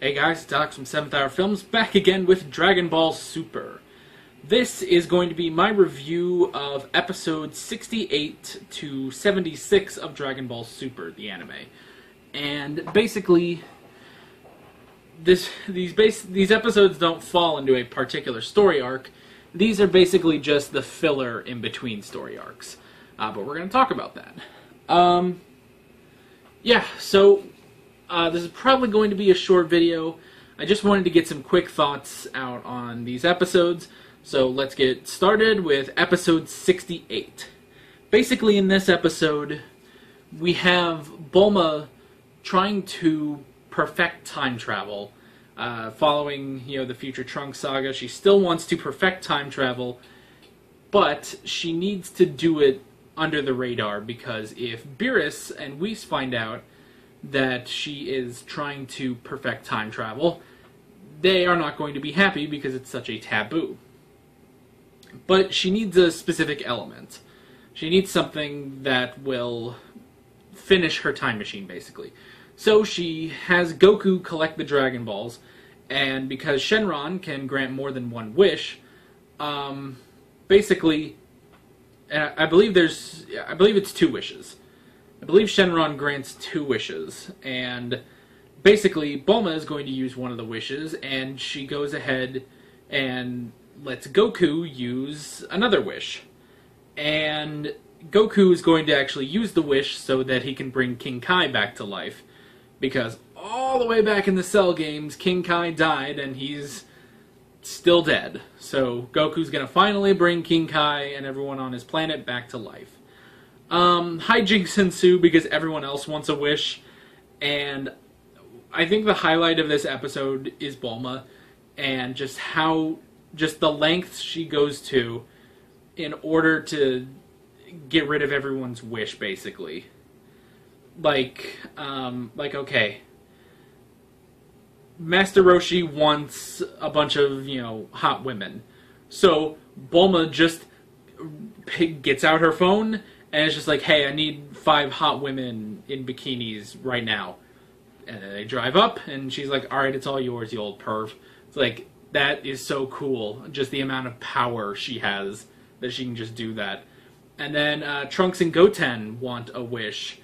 Hey guys, it's Alex from 7th Hour Films, back again with Dragon Ball Super. This is going to be my review of episodes 68 to 76 of Dragon Ball Super, the anime. And basically, these episodes don't fall into a particular story arc. These are basically just the filler in between story arcs. But we're going to talk about that. This is probably going to be a short video. I just wanted to get some quick thoughts out on these episodes. So let's get started with episode 68. Basically in this episode, we have Bulma trying to perfect time travel. Following, the Future Trunks saga, she still wants to perfect time travel, but she needs to do it under the radar, because if Beerus and Whis find out that she is trying to perfect time travel, they are not going to be happy because it's such a taboo. But she needs a specific element. She needs something that will finish her time machine, basically. So she has Goku collect the Dragon Balls, and because Shenron can grant more than one wish, basically, I believe it's 2 wishes. I believe Shenron grants 2 wishes, and basically Bulma is going to use one of the wishes, and she goes ahead and lets Goku use another wish. And Goku is going to actually use the wish so that he can bring King Kai back to life, because all the way back in the Cell games, King Kai died, and he's still dead. So Goku's going to finally bring King Kai and everyone on his planet back to life. Hijinks ensue because everyone else wants a wish, and I think the highlight of this episode is Bulma, and just the lengths she goes to in order to get rid of everyone's wish, basically. Okay, Master Roshi wants a bunch of, hot women. So Bulma just gets out her phone and it's just like, hey, I need 5 hot women in bikinis right now. And then they drive up, and she's like, alright, it's all yours, you old perv. It's like, that is so cool. Just the amount of power she has, that she can just do that. And then Trunks and Goten want a wish.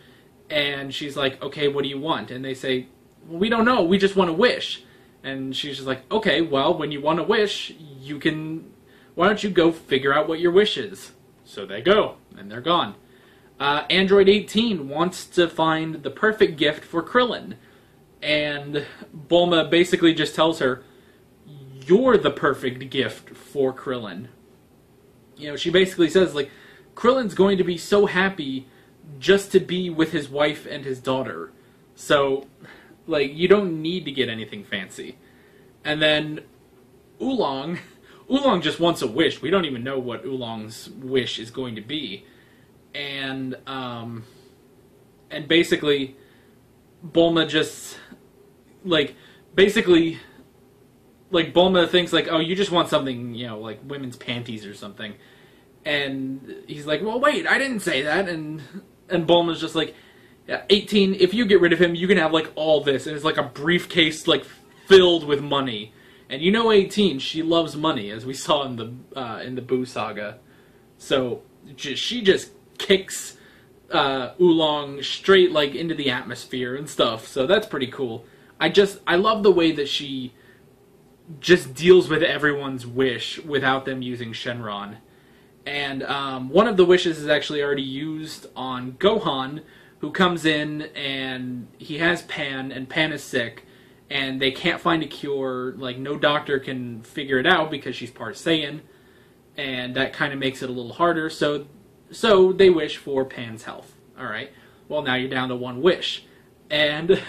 And she's like, okay, what do you want? And they say, well, we don't know, we just want a wish. And she's just like, okay, well, when you want a wish, why don't you go figure out what your wish is? So they go, and they're gone. Android 18 wants to find the perfect gift for Krillin. And Bulma basically just tells her, you're the perfect gift for Krillin. She basically says, Krillin's going to be so happy just to be with his wife and his daughter. So, you don't need to get anything fancy. And then Oolong just wants a wish. We don't even know what Oolong's wish is going to be. And basically, Bulma just, Bulma thinks, oh, you just want something, women's panties or something. And he's like, well, wait, I didn't say that. And Bulma's just like, yeah, 18, if you get rid of him, you can have, all this. And it's a briefcase, filled with money. And 18, she loves money, as we saw in the Boo saga. So, she just kicks Oolong straight, into the atmosphere and stuff. So that's pretty cool. I love the way that she just deals with everyone's wish without them using Shenron. And one of the wishes is actually already used on Gohan, who comes in and he has Pan, and Pan is sick, and they can't find a cure. No doctor can figure it out because she's part Saiyan, and that kind of makes it a little harder. So they wish for Pan's health. Alright, well, now you're down to 1 wish. And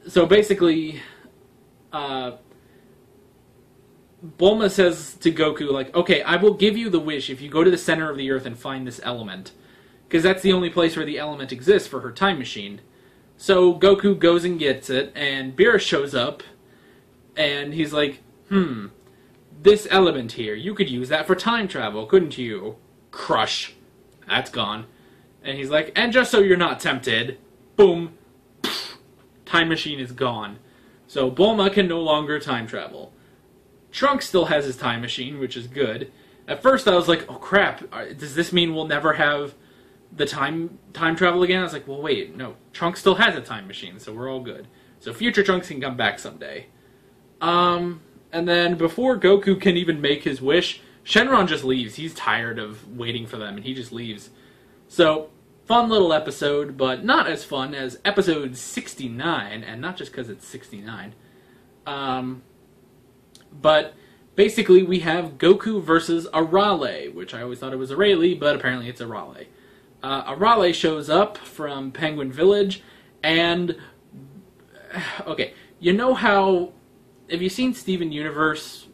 so basically, Bulma says to Goku, okay, I will give you the wish if you go to the center of the earth and find this element. Because that's the only place where the element exists for her time machine. So Goku goes and gets it, and Beerus shows up, and he's like, this element here, you could use that for time travel, couldn't you? Crush. That's gone. And he's like, and just so you're not tempted, boom, time machine is gone. So Bulma can no longer time travel. Trunks still has his time machine, which is good. At first I was like, oh crap, does this mean we'll never have the time travel again? I was like, well wait, no, Trunks still has a time machine, so we're all good. So future Trunks can come back someday. And then before Goku can even make his wish, Shenron just leaves. He's tired of waiting for them, and he just leaves. So, fun little episode, but not as fun as episode 69, and not just because it's 69. But basically we have Goku versus Arale, which I always thought it was Arale, but apparently it's Arale. Arale shows up from Penguin Village, and... Okay, you know how... Have you seen Steven Universe?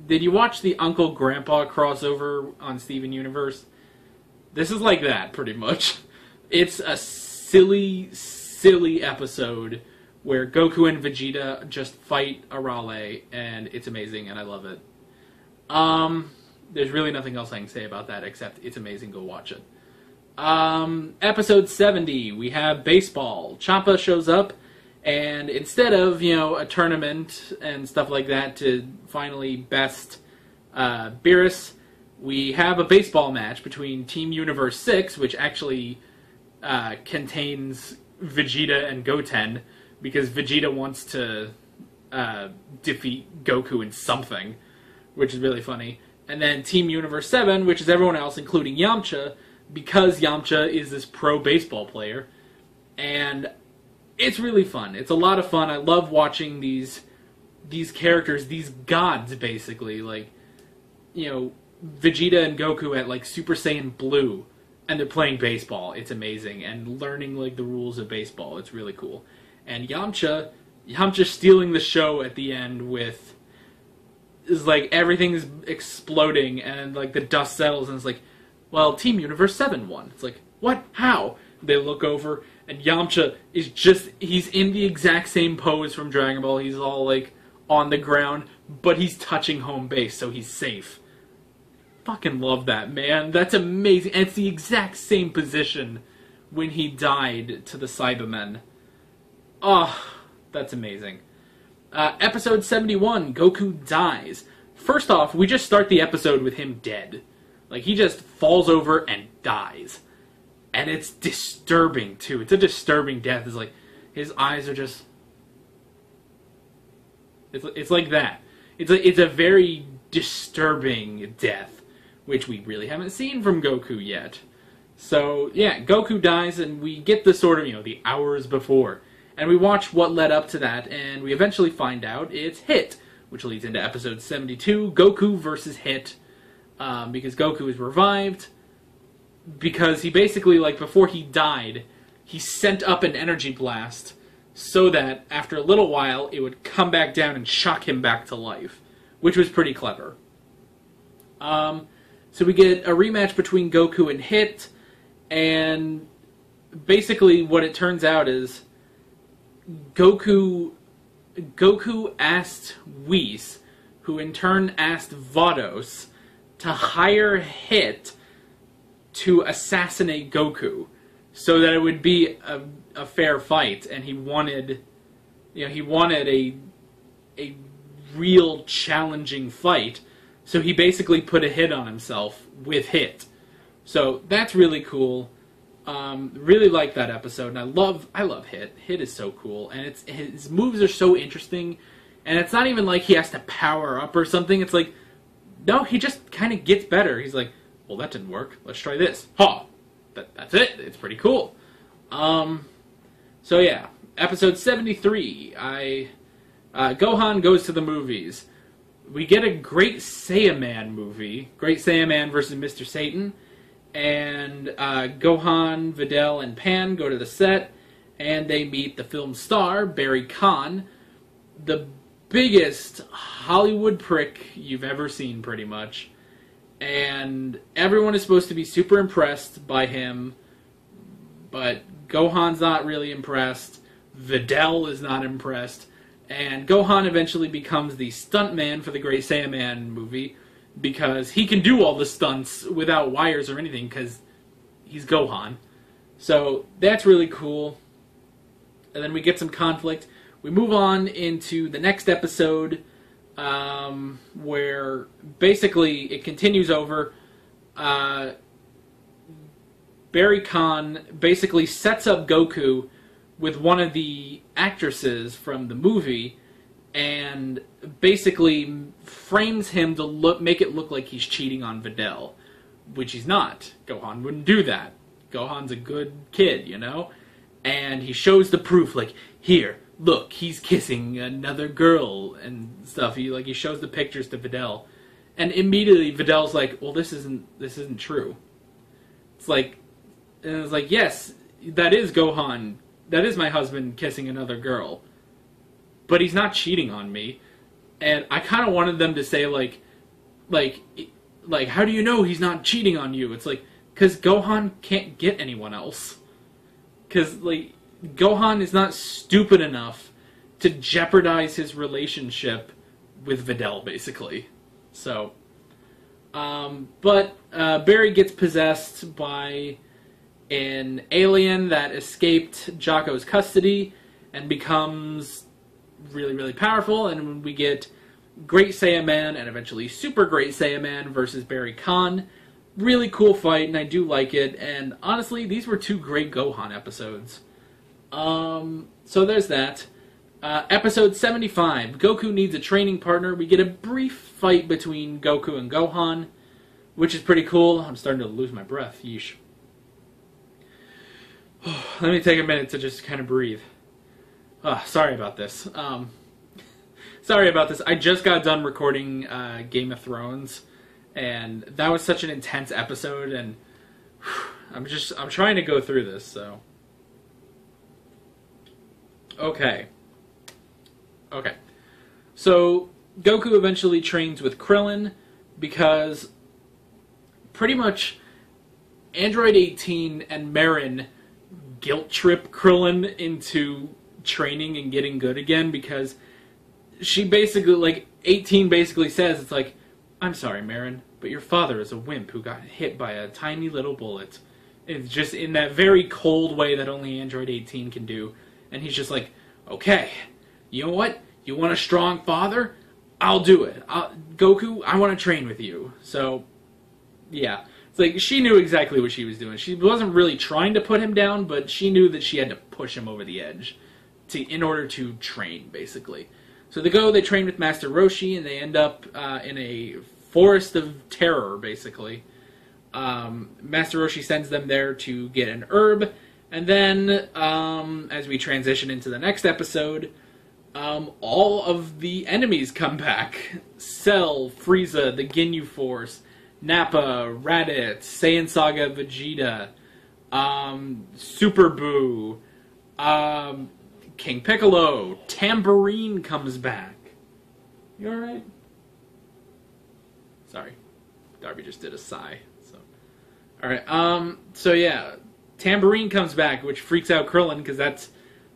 Did you watch the Uncle Grandpa crossover on Steven Universe? This is like that, pretty much. It's a silly, silly episode where Goku and Vegeta just fight Arale, and it's amazing, and I love it. There's really nothing else I can say about that except it's amazing. Go watch it. Episode 70, we have baseball. Champa shows up, and instead of, a tournament and stuff like that to finally best Beerus, we have a baseball match between Team Universe 6, which actually contains Vegeta and Goten, because Vegeta wants to defeat Goku in something, which is really funny. And then Team Universe 7, which is everyone else, including Yamcha, because Yamcha is this pro baseball player. And it's really fun. It's a lot of fun. I love watching these characters, these gods, basically. Like, Vegeta and Goku at, Super Saiyan Blue, and they're playing baseball. It's amazing. And learning, the rules of baseball. It's really cool. And Yamcha stealing the show at the end with... is everything's exploding, and, the dust settles, and it's like, well, Team Universe 7 won. It's like, what? How? They look over, and Yamcha is he's in the exact same pose from Dragon Ball. He's all, on the ground, but he's touching home base, so he's safe. Fucking love that, man. That's amazing. And it's the exact same position when he died to the Cybermen. Oh, that's amazing. Episode 71, Goku Dies. First off, we just start the episode with him dead. He just falls over and dies. And it's disturbing, too. It's a disturbing death. It's his eyes are just... It's like that. It's a very disturbing death, which we really haven't seen from Goku yet. So, yeah, Goku dies, and we get the sort of, the hours before. And we watch what led up to that, and we eventually find out it's Hit, which leads into episode 72, Goku versus Hit, because Goku is revived, because he basically, before he died, he sent up an energy blast so that, after a little while, it would come back down and shock him back to life, which was pretty clever. So we get a rematch between Goku and Hit, and basically what it turns out is Goku asked Whis, who in turn asked Vados, to hire Hit to assassinate Goku, so that it would be a fair fight, and he wanted a real challenging fight, so he basically put a hit on himself with Hit. So that's really cool. Really like that episode, and I love Hit. Hit is so cool, and his moves are so interesting, and it's not even like he has to power up or something. It's like, no, he just kind of gets better. He's like, well, that didn't work. Let's try this. Ha! That's it. It's pretty cool. So yeah, episode 73. Gohan goes to the movies. We get a Great Saiyaman movie. Great Saiyaman versus Mr. Satan. And Gohan, Videl, and Pan go to the set, and they meet the film star, Barry Kahn, the biggest Hollywood prick you've ever seen, pretty much. And everyone is supposed to be super impressed by him, but Gohan's not really impressed, Videl is not impressed, and Gohan eventually becomes the stuntman for the Great Saiyaman movie, because he can do all the stunts without wires or anything, because he's Gohan. So that's really cool. and then we get some conflict. We move on into the next episode, where basically it continues over. Barry Kahn basically sets up Goku with one of the actresses from the movie, and basically frames him to make it look like he's cheating on Videl, which he's not. Gohan wouldn't do that. Gohan's a good kid, you know? And he shows the proof, like, here, look, he's kissing another girl and stuff. He shows the pictures to Videl, and immediately Videl's like, well, this isn't true. It's like, yes, that is Gohan. That is my husband kissing another girl. But he's not cheating on me. And I kind of wanted them to say, like, how do you know he's not cheating on you? It's like, because Gohan can't get anyone else. Because, like, Gohan is not stupid enough to jeopardize his relationship with Videl, basically. So, but Barry gets possessed by an alien that escaped Jocko's custody and becomes really, really powerful, and we get Great Saiyaman and eventually Super Great Saiyaman versus Barry Kahn. Really cool fight, and I do like it, and honestly, these were two great Gohan episodes. So there's that. Episode 75, Goku needs a training partner. We get a brief fight between Goku and Gohan, which is pretty cool. I'm starting to lose my breath. Yeesh. Let me take a minute to just kind of breathe. Sorry about this. Sorry about this. I just got done recording Game of Thrones, and that was such an intense episode, and I'm trying to go through this, so. Okay. So, Goku eventually trains with Krillin, because pretty much Android 18 and Marin guilt trip Krillin into training and getting good again, because she basically, like, 18 basically says, it's like, I'm sorry, Marin, but your father is a wimp who got hit by a tiny little bullet. It's just in that very cold way that only Android 18 can do. And he's just like, okay, you know what? You want a strong father? I'll do it. Goku, I want to train with you. So, yeah. It's like, she knew exactly what she was doing. She wasn't really trying to put him down, but she knew that she had to push him over the edge in order to train, basically. So they train with Master Roshi, and they end up in a forest of terror, basically. Master Roshi sends them there to get an herb, and then, as we transition into the next episode, all of the enemies come back. Cell, Frieza, the Ginyu Force, Nappa, Raditz, Saiyan Saga Vegeta, Super Buu, King Piccolo, Tambourine comes back. You alright? Sorry. Darby just did a sigh. So, alright, so yeah. Tambourine comes back, which freaks out Krillin, because that's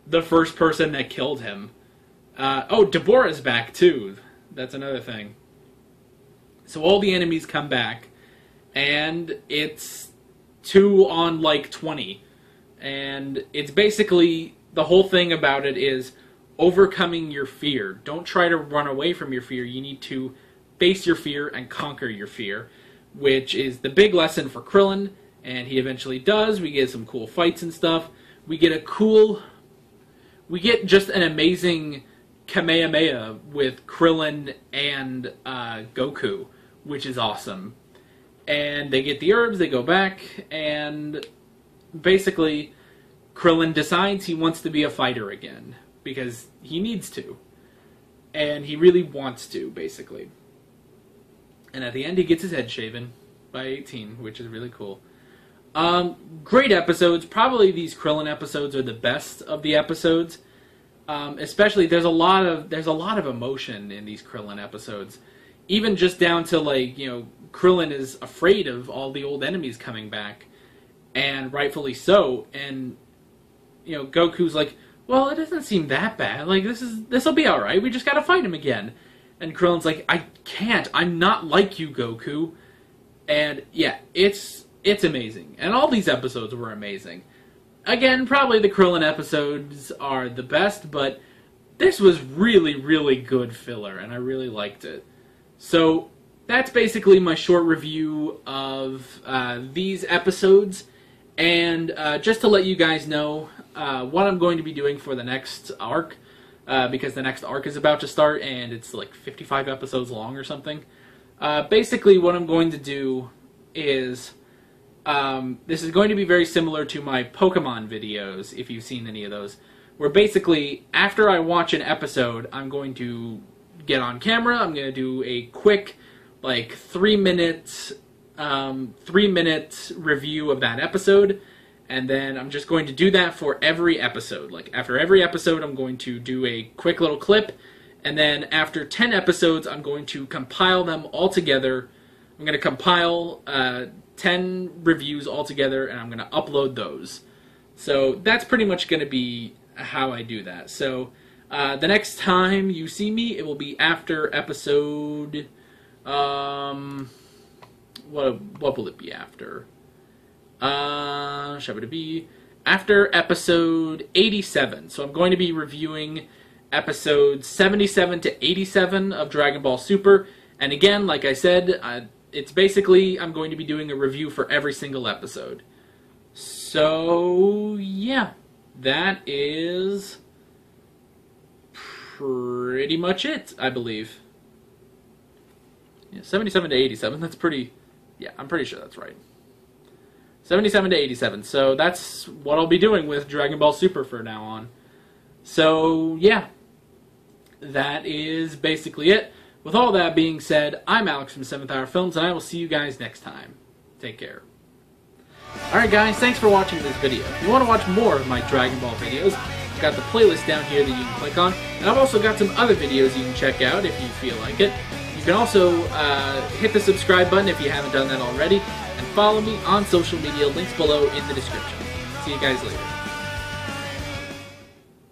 the first person that killed him. Deborah's back, too. That's another thing. So all the enemies come back, and it's 2 on, like, 20. And it's basically, the whole thing about it is overcoming your fear. Don't try to run away from your fear. You need to face your fear and conquer your fear, which is the big lesson for Krillin, and he eventually does. We get some cool fights and stuff. We get just an amazing Kamehameha with Krillin and Goku, which is awesome. And they get the herbs, they go back, and basically Krillin decides he wants to be a fighter again, because he needs to. And he really wants to, basically. And at the end he gets his head shaven by 18, which is really cool. Great episodes. Probably these Krillin episodes are the best of the episodes. Especially, there's a lot of emotion in these Krillin episodes. Even just down to, like, you know, Krillin is afraid of all the old enemies coming back, and rightfully so. And, you know, Goku's like, well, it doesn't seem that bad. Like, this'll be all right. We just gotta fight him again. And Krillin's like, I can't. I'm not like you, Goku. And yeah, it's amazing. And all these episodes were amazing. Again, probably the Krillin episodes are the best, but this was really, really good filler, and I really liked it. So, that's basically my short review of these episodes, and just to let you guys know what I'm going to be doing for the next arc, because the next arc is about to start, and it's like 55 episodes long or something. Basically, what I'm going to do is... this is going to be very similar to my Pokemon videos, if you've seen any of those, where basically, after I watch an episode, I'm going to get on camera, I'm going to do a quick, like, 3-minute review of that episode, and then I'm just going to do that for every episode. Like, after every episode, I'm going to do a quick little clip, and then after 10 episodes, I'm going to compile them all together. I'm going to compile 10 reviews altogether, and I'm going to upload those. So that's pretty much going to be how I do that. So the next time you see me, it will be after episode... what will it be after? Shall it be after episode 87. So I'm going to be reviewing episodes 77 to 87 of Dragon Ball Super. And again, like I said, it's basically, I'm going to be doing a review for every single episode. So, yeah. That is pretty much it, I believe. Yeah, 77 to 87, that's pretty... Yeah, I'm pretty sure that's right. 77 to 87, so that's what I'll be doing with Dragon Ball Super from now on. So, yeah. That is basically it. With all that being said, I'm Alex from 7th Hour Films, and I will see you guys next time. Take care. Alright guys, thanks for watching this video. If you want to watch more of my Dragon Ball videos, I've got the playlist down here that you can click on, and I've also got some other videos you can check out if you feel like it. You can also hit the subscribe button if you haven't done that already, and follow me on social media, links below in the description. See you guys later.